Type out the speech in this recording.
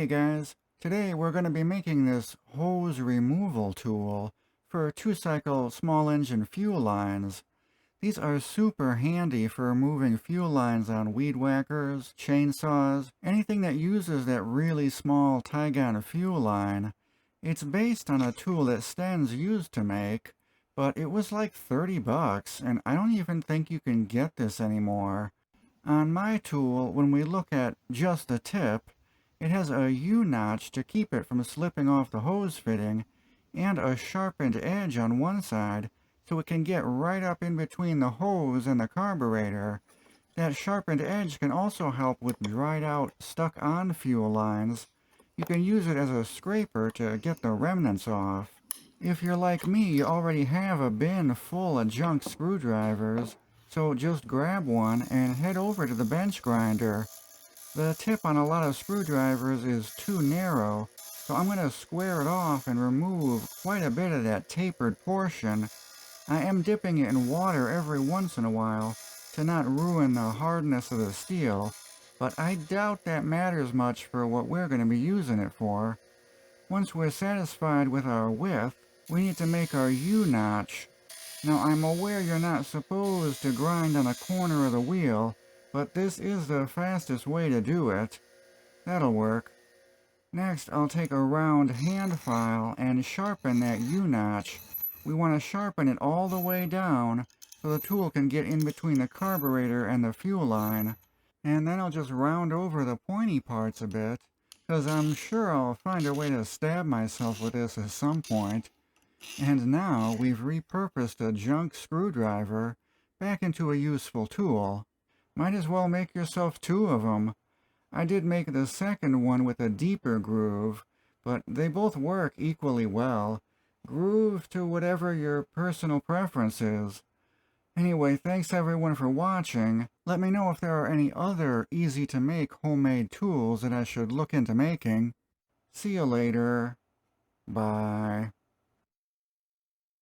Hey guys, today we're going to be making this hose removal tool for two-cycle small engine fuel lines. These are super handy for removing fuel lines on weed whackers, chainsaws, anything that uses that really small Tygon fuel line. It's based on a tool that Stens used to make, but it was like 30 bucks and I don't even think you can get this anymore. On my tool, when we look at just the tip, it has a U-notch to keep it from slipping off the hose fitting, and a sharpened edge on one side, so it can get right up in between the hose and the carburetor. That sharpened edge can also help with dried out, stuck-on fuel lines. You can use it as a scraper to get the remnants off. If you're like me, you already have a bin full of junk screwdrivers, so just grab one and head over to the bench grinder. The tip on a lot of screwdrivers is too narrow, so I'm going to square it off and remove quite a bit of that tapered portion. I am dipping it in water every once in a while to not ruin the hardness of the steel, but I doubt that matters much for what we're going to be using it for. Once we're satisfied with our width, we need to make our U-notch. Now I'm aware you're not supposed to grind on a corner of the wheel, but this is the fastest way to do it. That'll work. Next, I'll take a round hand file and sharpen that U-notch. We want to sharpen it all the way down so the tool can get in between the carburetor and the fuel line. And then I'll just round over the pointy parts a bit, because I'm sure I'll find a way to stab myself with this at some point. And now we've repurposed a junk screwdriver back into a useful tool. Might as well make yourself two of them. I did make the second one with a deeper groove, but they both work equally well. Groove to whatever your personal preference is. Anyway, thanks everyone for watching. Let me know if there are any other easy-to-make homemade tools that I should look into making. See you later. Bye.